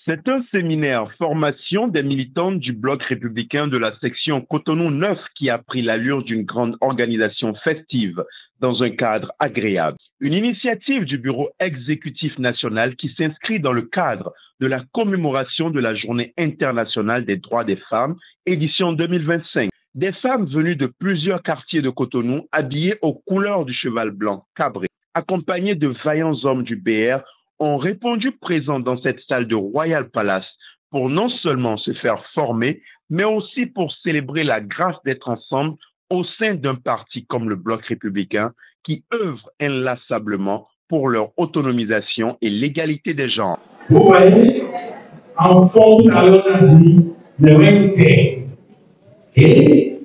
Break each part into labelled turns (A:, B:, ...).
A: C'est un séminaire formation des militantes du bloc républicain de la section Cotonou 9 qui a pris l'allure d'une grande organisation festive dans un cadre agréable. Une initiative du bureau exécutif national qui s'inscrit dans le cadre de la commémoration de la Journée internationale des droits des femmes, édition 2025. Des femmes venues de plusieurs quartiers de Cotonou, habillées aux couleurs du cheval blanc cabré, accompagnées de vaillants hommes du BR, ont répondu présents dans cette salle de Royal Palace pour non seulement se faire former, mais aussi pour célébrer la grâce d'être ensemble au sein d'un parti comme le Bloc républicain qui œuvre inlassablement pour leur autonomisation et l'égalité des genres.
B: Vous voyez, en fond, tout à l'heure, on a dit le réalité. Et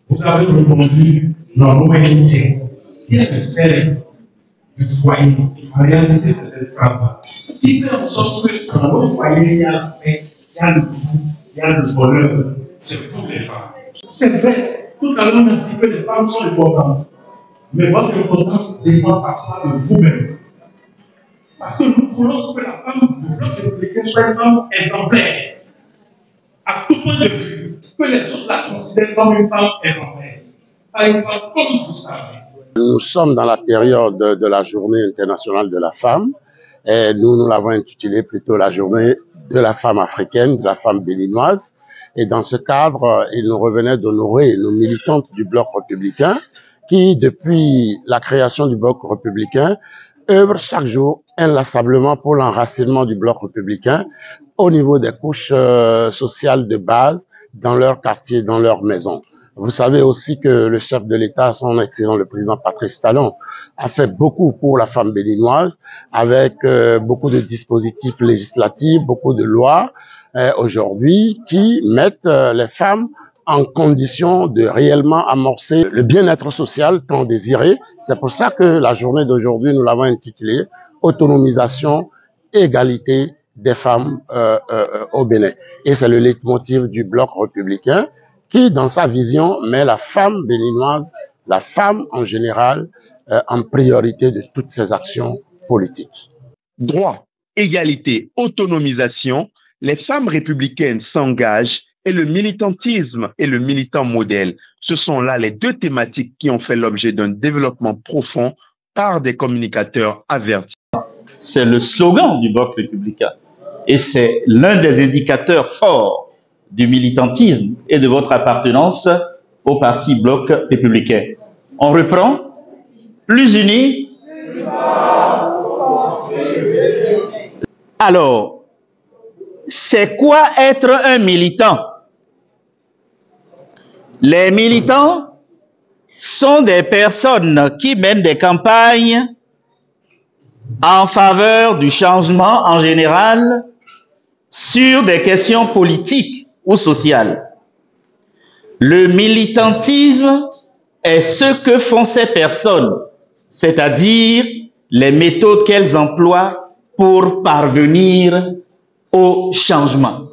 B: vous avez répondu non, le réalité. Qu'est-ce que c'est? Du foyer. En réalité, c'est cette phrase-là. Qui fait en sorte que dans le foyer, il y a la paix, il y a le goût, il y a le bonheur. C'est vous les femmes. C'est vrai. Tout à l'heure, on a dit que les femmes sont importantes. Mais votre importance dépend parfois de vous-même. Parce que nous voulons que la femme du bloc républicain soit une femme exemplaire. À tout point de vue, que les autres la considèrent comme une femme exemplaire. Par exemple, comme vous savez,
C: nous sommes dans la période de la Journée internationale de la femme et nous l'avons intitulée plutôt la Journée de la femme africaine, de la femme béninoise. Et dans ce cadre, il nous revenait d'honorer nos militantes du bloc républicain qui, depuis la création du bloc républicain, œuvrent chaque jour inlassablement pour l'enracinement du bloc républicain au niveau des couches sociales de base dans leur quartier, dans leur maison. Vous savez aussi que le chef de l'État, son excellent le président Patrice Talon, a fait beaucoup pour la femme béninoise avec beaucoup de dispositifs législatifs, beaucoup de lois aujourd'hui qui mettent les femmes en condition de réellement amorcer le bien-être social tant désiré. C'est pour ça que la journée d'aujourd'hui, nous l'avons intitulée « Autonomisation, égalité des femmes au Bénin ». Et c'est le leitmotiv du bloc républicain qui, dans sa vision, met la femme béninoise, la femme en général, en priorité de toutes ses actions politiques.
A: Droit, égalité, autonomisation, les femmes républicaines s'engagent et le militantisme et le militant modèle. Ce sont là les deux thématiques qui ont fait l'objet d'un développement profond par des communicateurs avertis.
D: C'est le slogan du bloc républicain et c'est l'un des indicateurs forts du militantisme et de votre appartenance au parti bloc républicain. On reprend, plus unis. Alors, c'est quoi être un militant? Les militants sont des personnes qui mènent des campagnes en faveur du changement en général sur des questions politiques ou sociales. Le militantisme est ce que font ces personnes, c'est-à-dire les méthodes qu'elles emploient pour parvenir au changement.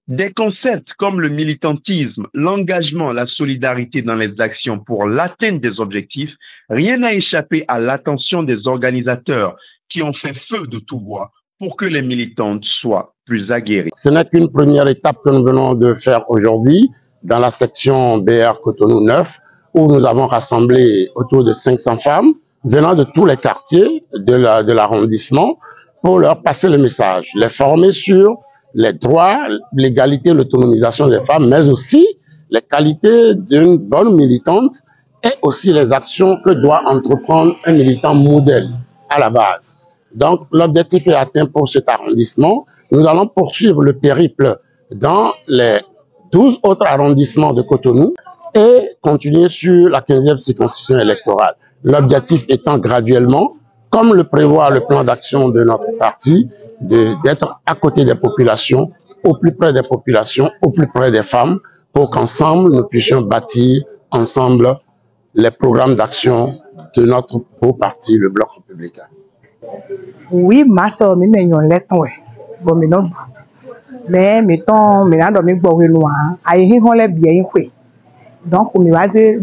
A: Des concepts comme le militantisme, l'engagement, la solidarité dans les actions pour l'atteinte des objectifs, rien n'a échappé à l'attention des organisateurs qui ont fait feu de tout bois pour que les militantes soient plus aguerries.
C: Ce n'est qu'une première étape que nous venons de faire aujourd'hui dans la section BR Cotonou 9 où nous avons rassemblé autour de 500 femmes venant de tous les quartiers de l'arrondissement pour leur passer le message, les former sur les droits, l'égalité, l'autonomisation des femmes, mais aussi les qualités d'une bonne militante et aussi les actions que doit entreprendre un militant modèle à la base. Donc, l'objectif est atteint pour cet arrondissement. Nous allons poursuivre le périple dans les 12 autres arrondissements de Cotonou et continuer sur la 15e circonscription électorale. L'objectif étant graduellement, comme le prévoit le plan d'action de notre parti, d'être à côté des populations, au plus près des populations, au plus près des femmes, pour qu'ensemble nous puissions bâtir ensemble les programmes d'action de notre beau parti, le Bloc républicain.
E: Oui, ma soeur, mais on l'est, bon, mais non, mais mettons, mais là, dans mes beaux noirs, aïe, on l'est bien, oui. Donc, on va dire,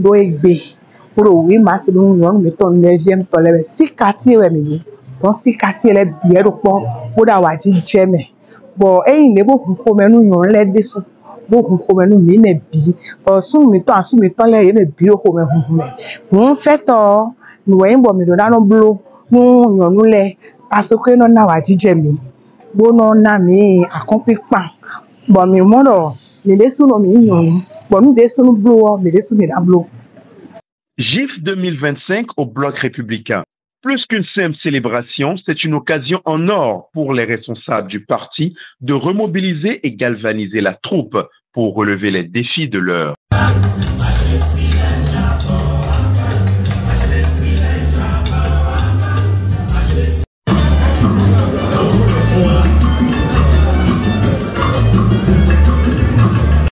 E: pour oui, ma soeur, nous mettons 9e, si quartier, oui, donc si quartier est bien, pour avoir dit, j'aime, Bon, ne bo hu me nu yon le desu. Bo hu me nu mi ne bi. Asu mi to le ye me bi o me hu me. Won fe to nu we bo mi do da no blo. Nu yon nu le parce que no na wa jije mi. Bo no na mi akompi pan. Bon mi mo do mi desu no mi yon. Bon mi desu no blo, mi desu mi da blo.
A: GIF 2025 au Bloc républicain. Plus qu'une simple célébration, c'est une occasion en or pour les responsables du parti de remobiliser et galvaniser la troupe pour relever les défis de l'heure.